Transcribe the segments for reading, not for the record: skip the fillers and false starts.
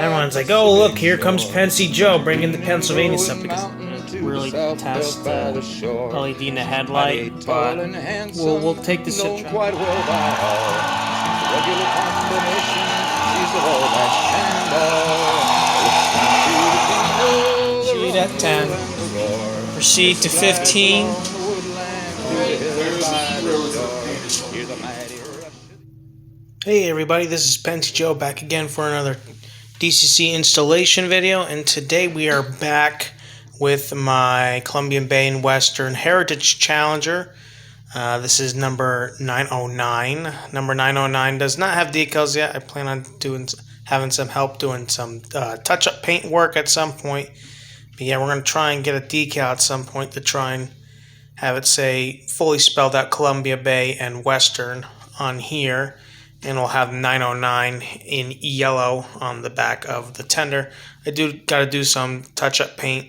Everyone's like, oh, look, here comes Pensy Joe bringing the Pennsylvania stuff because really test LED in the headlight, but we'll take this quite well by all. Regular combination, she's all that Sheet at 10. Proceed to 15. Hey everybody, this is Pensy Joe back again for another DCC installation video, and today we are back with my Columbian Bay and Western Heritage Challenger. This is number 909. Number 909 does not have decals yet. I plan on having some help doing some touch-up paint work at some point. But yeah, we're going to try and get a decal at some point to try and have it say fully spelled out Columbia Bay and Western on here. And we'll have 909 in yellow on the back of the tender. I got to do some touch-up paint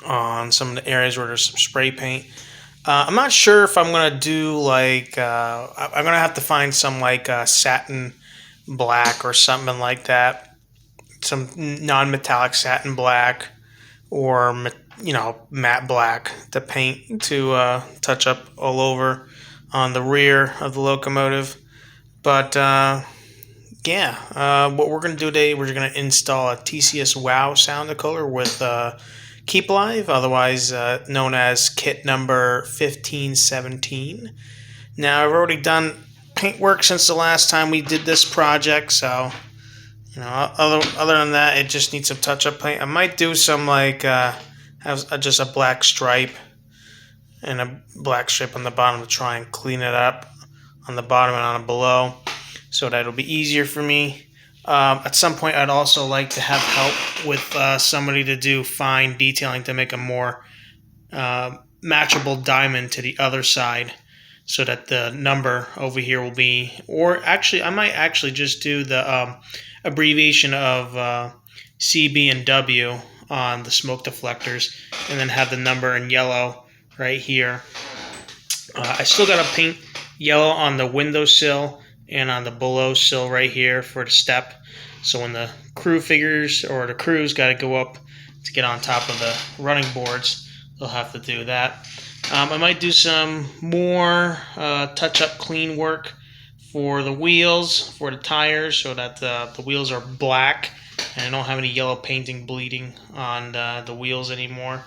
on some of the areas where there's some spray paint. I'm not sure if I'm going to do like, I'm going to have to find some like satin black or something like that. Some non-metallic satin black or, you know, matte black to paint to touch up all over on the rear of the locomotive. But, yeah, what we're going to do today, we're going to install a TCS WOW sound decoder with Keep Live, otherwise known as kit number 1517. Now, I've already done paint work since the last time we did this project, so, you know, other than that, it just needs some touch-up paint. I might do some, like, have just a black stripe and a black strip on the bottom to try and clean it up on the bottom and on below, so that it'll be easier for me. At some point, I'd also like to have help with somebody to do fine detailing to make a more matchable diamond to the other side, so that the number over here will be, or actually, I might actually just do the abbreviation of CB and W on the smoke deflectors, and then have the number in yellow right here. I still got to paint yellow on the windowsill and on the below sill right here for the step. So when the crew figures or the crew's got to go up to get on top of the running boards, they'll have to do that. I might do some more touch-up clean work for the wheels, for the tires, so that the wheels are black and I don't have any yellow painting bleeding on the wheels anymore.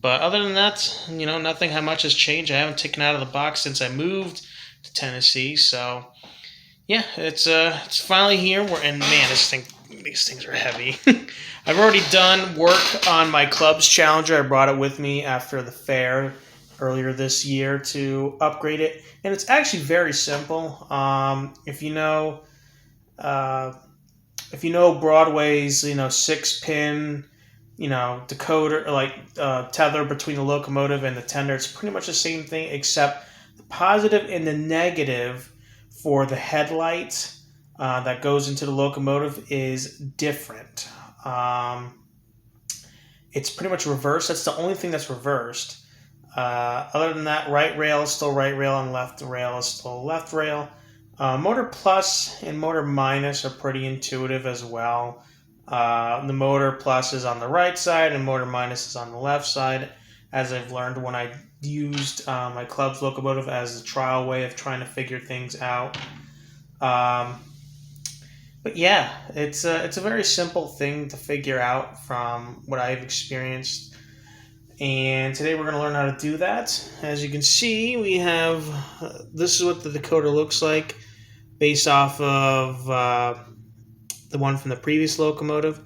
But other than that, you know, nothing much has changed. I haven't taken out of the box since I moved to Tennessee, so yeah, it's finally here. And man, these things are heavy. I've already done work on my club's Challenger. I brought it with me after the fair earlier this year to upgrade it, and it's actually very simple. If you know Broadway's 6-pin decoder, like tether between the locomotive and the tender, it's pretty much the same thing, except the positive and the negative for the headlight that goes into the locomotive is different. It's pretty much reversed. That's the only thing that's reversed. Other than that, right rail is still right rail and left rail is still left rail. Motor plus and motor minus are pretty intuitive as well. The motor plus is on the right side and motor minus is on the left side, as I've learned when I used my club's locomotive as a trial way of trying to figure things out. But yeah, it's a very simple thing to figure out from what I've experienced. And today we're going to learn how to do that. As you can see, we have, this is what the decoder looks like based off of the one from the previous locomotive.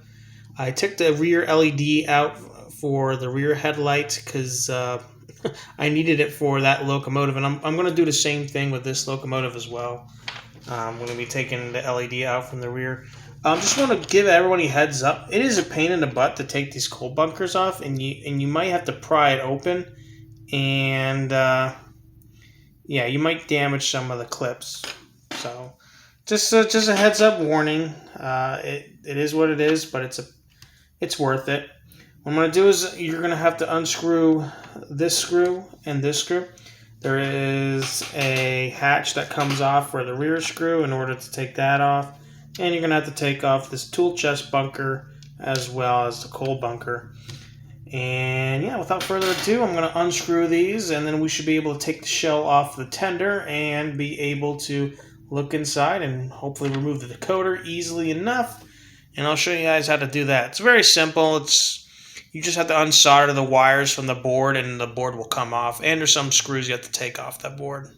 I took the rear LED out for the rear headlight because I needed it for that locomotive, and I'm going to do the same thing with this locomotive as well. I'm going to be taking the LED out from the rear. Just want to give everybody a heads up. It is a pain in the butt to take these cold bunkers off, and you might have to pry it open, and yeah, you might damage some of the clips. So just a heads up warning. It is what it is, but it's worth it. What I'm going to do is you're going to have to unscrew this screw and this screw. There is a hatch that comes off for the rear screw in order to take that off. And you're going to have to take off this tool chest bunker as well as the coal bunker. And yeah, without further ado, I'm going to unscrew these, and then we should be able to take the shell off the tender and be able to look inside and hopefully remove the decoder easily enough. And I'll show you guys how to do that. It's very simple. You just have to unsolder the wires from the board, and the board will come off. And there's some screws you have to take off that board.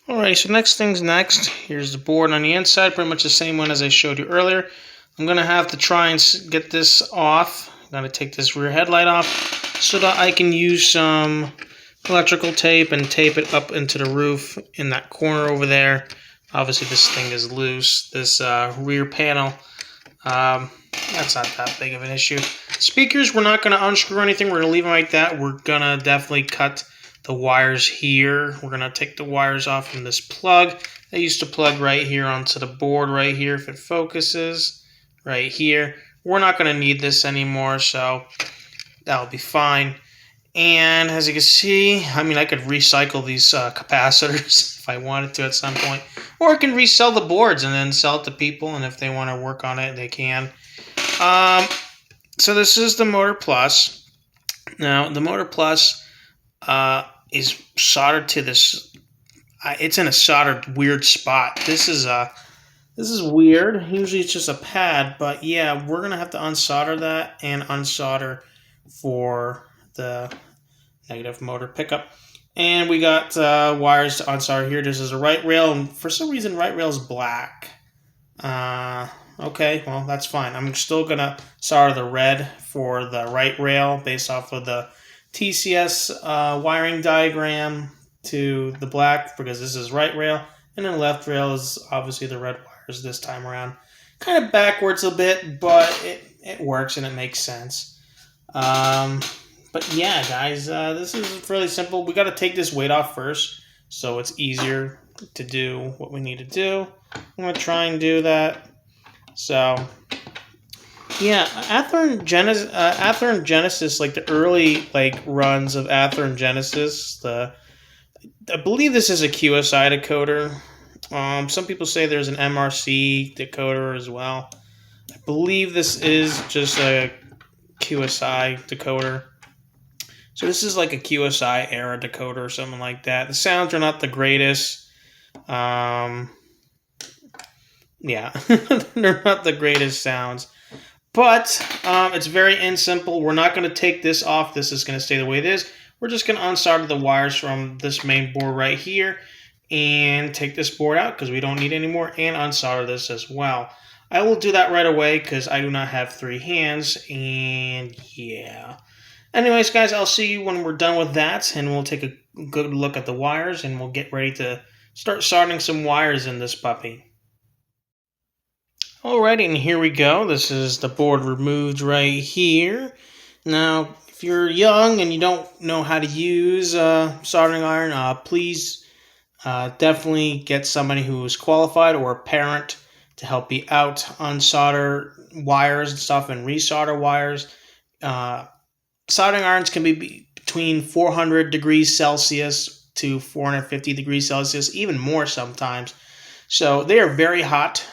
Alright, so next thing's next. Here's the board on the inside, pretty much the same one as I showed you earlier. I'm going to have to try and get this off. I'm going to take this rear headlight off so that I can use some electrical tape and tape it up into the roof in that corner over there. Obviously this thing is loose, this rear panel. That's not that big of an issue. Speakers, we're not going to unscrew anything. We're going to leave them like that. We're going to definitely cut the wires here. We're going to take the wires off from this plug. They used to plug right here onto the board right here if it focuses. Right here. We're not going to need this anymore, so that'll be fine. And as you can see, I mean, I could recycle these capacitors if I wanted to at some point. Or I can resell the boards and then sell it to people, and if they want to work on it, they can. So this is the Motor Plus. Now, the Motor Plus is soldered to this. It's in a soldered weird spot. This is weird. Usually it's just a pad, but yeah, we're gonna have to unsolder that and unsolder for the negative motor pickup. And we got wires to unsolder here. This is a right rail, and for some reason right rail is black. Okay, well that's fine. I'm still gonna solder the red for the right rail based off of the TCS wiring diagram to the black, because this is right rail, and then left rail is obviously the red wires this time around. Kind of backwards a bit, but it works and it makes sense. But yeah, guys, this is fairly simple. We got to take this weight off first, so it's easier to do what we need to do. I'm going to try and do that. So yeah, Athearn Genesis, like the early runs of Athearn Genesis, I believe this is a QSI decoder. Some people say there's an MRC decoder as well. I believe this is just a QSI decoder. So this is like a QSI era decoder or something like that. The sounds are not the greatest. Yeah, they're not the greatest sounds. But it's very simple. We're not going to take this off. This is going to stay the way it is. We're just going to unsolder the wires from this main board right here and take this board out because we don't need any more, and unsolder this as well. I will do that right away because I do not have 3 hands, and yeah. Anyways, guys, I'll see you when we're done with that, and we'll take a good look at the wires, and we'll get ready to start soldering some wires in this puppy. Alrighty, and here we go. This is the board removed right here. Now, if you're young and you don't know how to use soldering iron, please definitely get somebody who is qualified or a parent to help you out, unsolder wires and stuff and resolder wires. Soldering irons can be between 400 degrees Celsius to 450 degrees Celsius, even more sometimes. So they are very hot.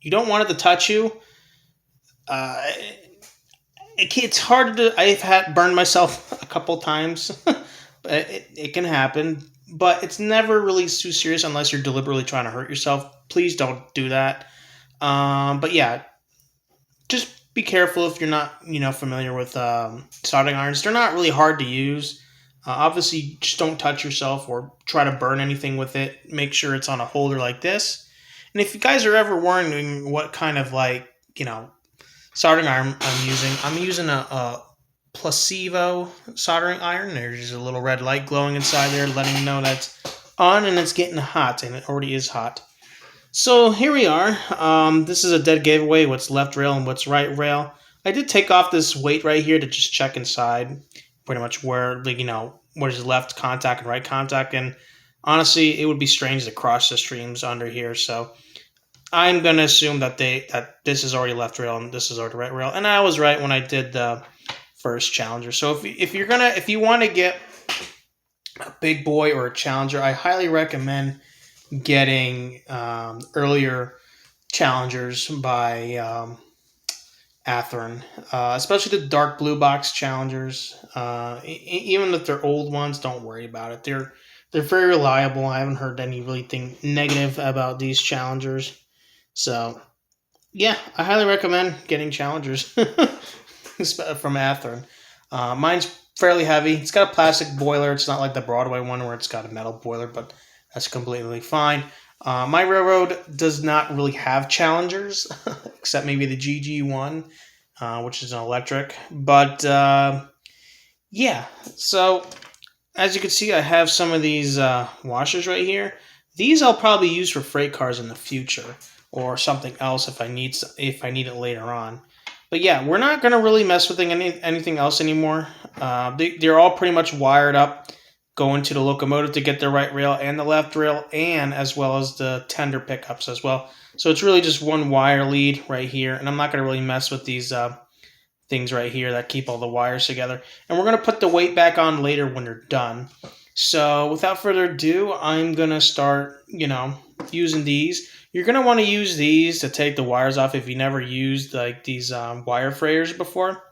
You don't want it to touch you. It's hard to. I've had burned myself a couple times. It can happen, but it's never really too serious unless you're deliberately trying to hurt yourself. Please don't do that. But yeah, just be careful if you're not, familiar with soldering irons. They're not really hard to use. Obviously, just don't touch yourself or try to burn anything with it. Make sure it's on a holder like this. And if you guys are ever wondering what kind of soldering iron I'm using a placebo soldering iron. There's just a little red light glowing inside there, letting you know that's on and it's getting hot, and it already is hot. So here we are. This is a dead giveaway, what's left rail and what's right rail. I did take off this weight right here to just check inside, pretty much where where's left contact and right contact. And honestly, it would be strange to cross the streams under here. So I'm going to assume that this is already left rail and this is already right rail. And I was right when I did the first Challenger. So if you want to get a big boy or a Challenger, I highly recommend getting earlier challengers by Athearn, especially the dark blue box challengers. Even if they're old ones, don't worry about it. They're very reliable. I haven't heard any really thing negative about these challengers. So yeah, I highly recommend getting challengers from Athearn. Mine's fairly heavy. It's got a plastic boiler. It's not like the Broadway one where it's got a metal boiler, but that's completely fine. My railroad does not really have challengers, except maybe the GG1, which is an electric. But yeah, so as you can see, I have some of these washers right here. These I'll probably use for freight cars in the future, or something else if I need it later on. But yeah, we're not gonna really mess with anything else anymore. They're all pretty much wired up, going to the locomotive to get the right rail and the left rail, and as well as the tender pickups as well. So it's really just one wire lead right here, and I'm not gonna really mess with these things right here that keep all the wires together. And we're going to put the weight back on later when they're done. So without further ado, I'm going to start, using these. You're going to want to use these to take the wires off if you never used like these wire frayers before.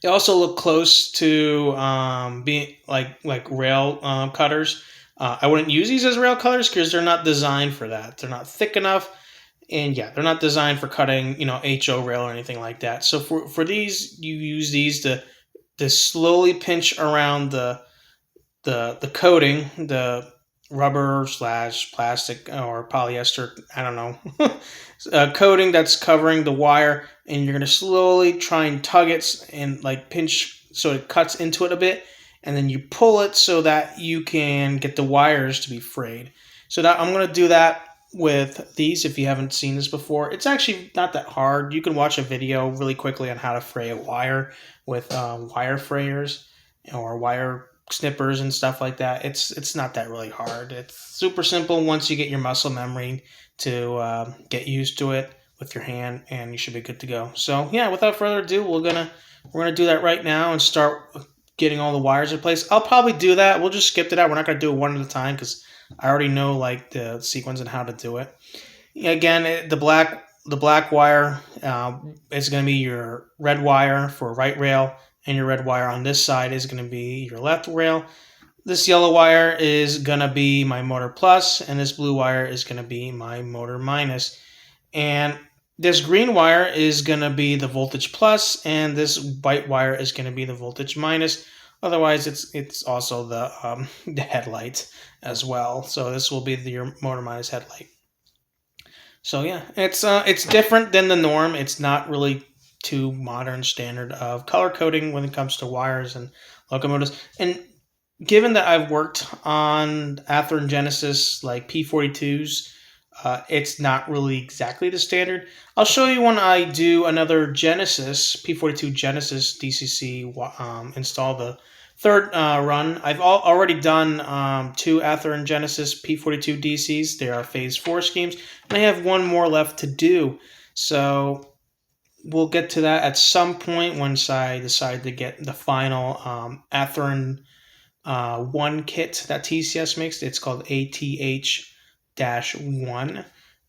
They also look close to being like rail cutters. I wouldn't use these as rail cutters because they're not designed for that. They're not thick enough. And yeah, they're not designed for cutting, HO rail or anything like that. So for these, you use these to slowly pinch around the coating, the rubber / plastic or polyester, I don't know, coating that's covering the wire, and you're gonna slowly try and tug it and like pinch so it cuts into it a bit, and then you pull it so that you can get the wires to be frayed. So that I'm gonna do that with these. If you haven't seen this before, it's actually not that hard. You can watch a video really quickly on how to fray a wire with wire frayers or wire snippers and stuff like that. It's not that really hard. It's super simple once you get your muscle memory to get used to it with your hand, and you should be good to go. So yeah, without further ado, we're gonna do that right now and start getting all the wires in place. I'll probably do that. We'll just skip to that. We're not gonna do it one at a time because I already know like the sequence and how to do it. Again, the black wire is going to be your red wire for right rail, and your red wire on this side is going to be your left rail. This yellow wire is going to be my motor plus, and this blue wire is going to be my motor minus. And this green wire is going to be the voltage plus, and this white wire is going to be the voltage minus. Otherwise, it's also the headlight as well. So this will be your motor minus headlight. So yeah, it's different than the norm. It's not really too modern standard of color coding when it comes to wires and locomotives. And given that I've worked on Athearn Genesis like P42s, it's not really exactly the standard. I'll show you when I do another Genesis, P42 Genesis DCC, install the third run. I've already done 2 Athearn Genesis P42 DCs. They are phase 4 schemes, and I have one more left to do. So we'll get to that at some point once I decide to get the final Athearn 1 kit that TCS makes. It's called ATH-1.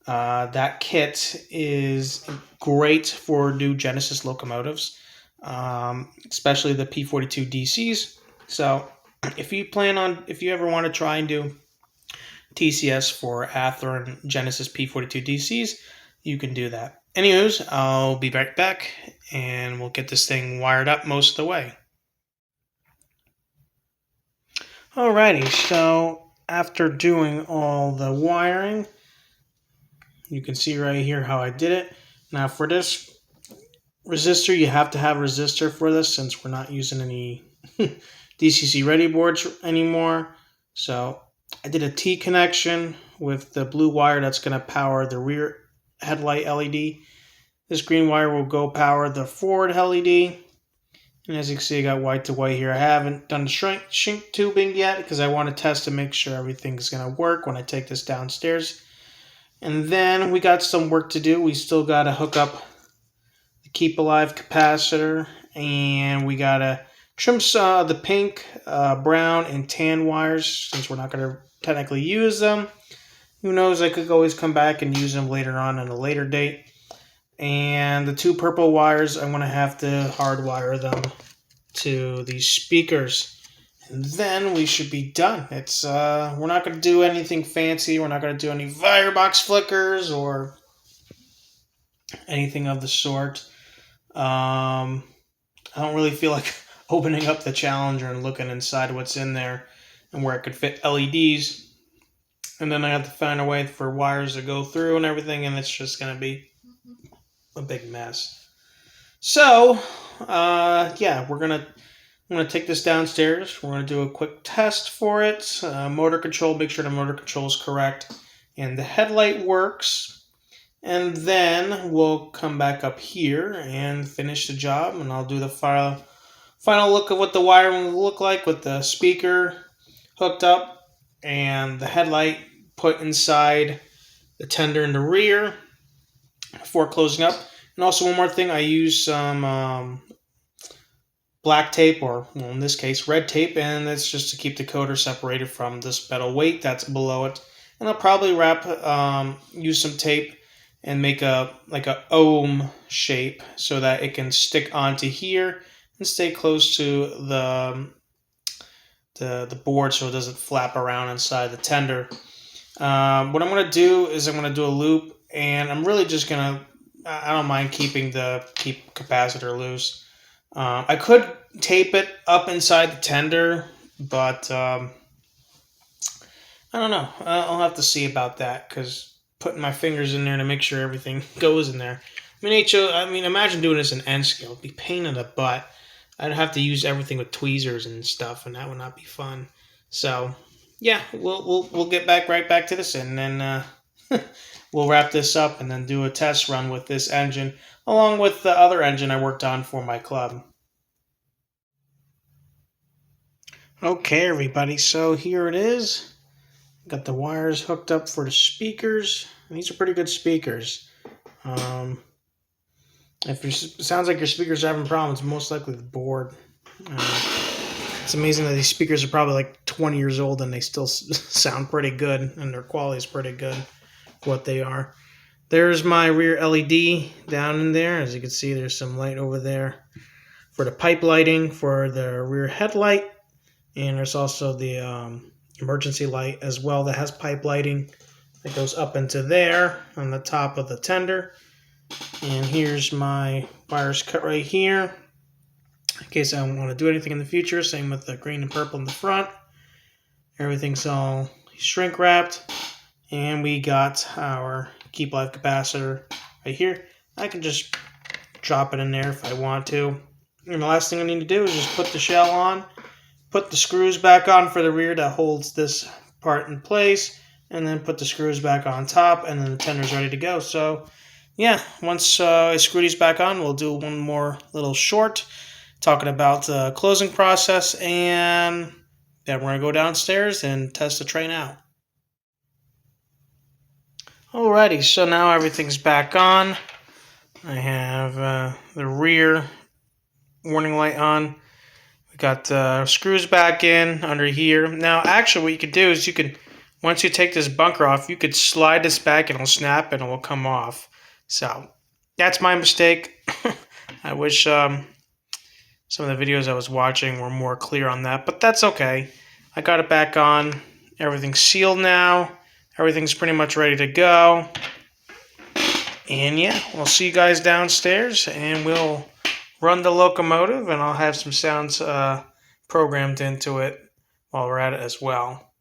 That kit is great for new Genesis locomotives, especially the P42 DCs. So if you ever want to try and do TCS for Athearn Genesis P42 DCs, you can do that. Anyways, I'll be right back and we'll get this thing wired up most of the way. Alrighty, so after doing all the wiring, you can see right here how I did it. Now for this resistor, you have to have a resistor for this since we're not using any DCC ready boards anymore. So I did a T connection with the blue wire that's going to power the rear headlight LED. This green wire will go power the forward LED. And as you can see, I got white to white here. I haven't done the shrink tubing yet because I want to test to make sure everything's going to work when I take this downstairs. And then we got some work to do. We still got to hook up the Keep Alive capacitor, and we got to trim the pink, brown, and tan wires since we're not going to technically use them. who knows, I could always come back and use them later on at a later date. And the 2 purple wires, I'm going to have to hardwire them to these speakers. And then we should be done. We're not going to do anything fancy. We're not going to do any firebox flickers or anything of the sort. I don't really feel like opening up the Challenger and looking inside what's in there and where it could fit LEDs. And then I have to find a way for wires to go through and everything, and it's just going to be a big mess. So, yeah, I'm gonna take this downstairs. We're gonna do a quick test for it. Motor control, make sure the motor control is correct, and the headlight works. And then we'll come back up here and finish the job, and I'll do the final look of what the wiring will look like with the speaker hooked up and the headlight put inside the tender in the rear before closing up. And also one more thing, I use some black tape, or well, in this case red tape, and that's just to keep the coater separated from this metal weight that's below it. And I'll probably use some tape and make a ohm shape so that it can stick onto here and stay close to the board so it doesn't flap around inside the tender. What I'm going to do is I'm going to do a loop, and I'm really just going to, I don't mind keeping the capacitor loose. I could tape it up inside the tender, but I don't know. I'll have to see about that, because putting my fingers in there to make sure everything goes in there. I mean, imagine doing this in N scale. It'd be a pain in the butt. I'd have to use everything with tweezers and stuff, and that would not be fun. So, yeah, we'll get right back to this, and then we'll wrap this up and then do a test run with this engine, along with the other engine I worked on for my club. Okay, everybody, so here it is. Got the wires hooked up for the speakers. These are pretty good speakers. If it sounds like your speakers are having problems, most likely the board. It's amazing that these speakers are probably like 20 years old and they still sound pretty good, and their quality is pretty good for what they are. There's my rear LED down in there. As you can see, there's some light over there for the pipe lighting for the rear headlight. And there's also the emergency light as well that has pipe lighting that goes up into there on the top of the tender. And here's my wires cut right here in case I want to do anything in the future. Same with the green and purple in the front. Everything's all shrink wrapped. And we got our Keep Live capacitor right here. I can just drop it in there if I want to. And the last thing I need to do is just put the shell on, put the screws back on for the rear that holds this part in place, and then put the screws back on top, and then the tender's ready to go. So, yeah, once I screw these back on, we'll do one more little short talking about the closing process, and then we're going to go downstairs and test the train out. Alrighty, so now everything's back on. I have the rear warning light on. We got the screws back in under here. Now, actually, what you could do is once you take this bunker off, you could slide this back and it'll snap and it will come off. So, that's my mistake. I wish some of the videos I was watching were more clear on that, but that's okay. I got it back on. Everything's sealed now. Everything's pretty much ready to go. And yeah, we'll see you guys downstairs, and we'll run the locomotive, and I'll have some sounds programmed into it while we're at it as well.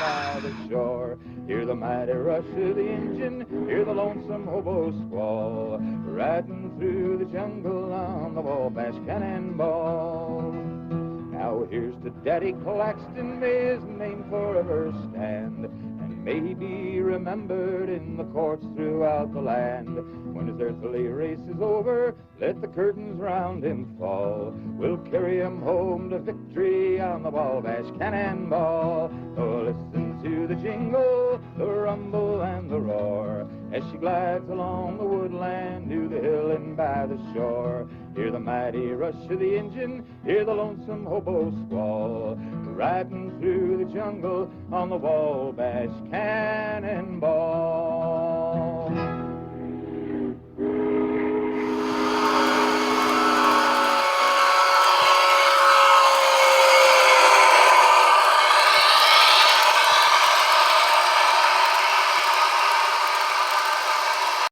By the shore, hear the mighty rush of the engine, hear the lonesome hobo squall, riding through the jungle on the Wabash Cannonball. Now here's to Daddy Claxton, may his name forever stand, and may he be remembered in the courts throughout the land. When his earthly race is over, let the curtains round him fall. We'll carry him home to victory on the Wabash Cannonball. Oh, listen to the jingle, the rumble, and the roar, as she glides along the woodland to the hill and by the shore. Hear the mighty rush of the engine, hear the lonesome hobo squall, riding through the jungle on the Wabash Cannonball.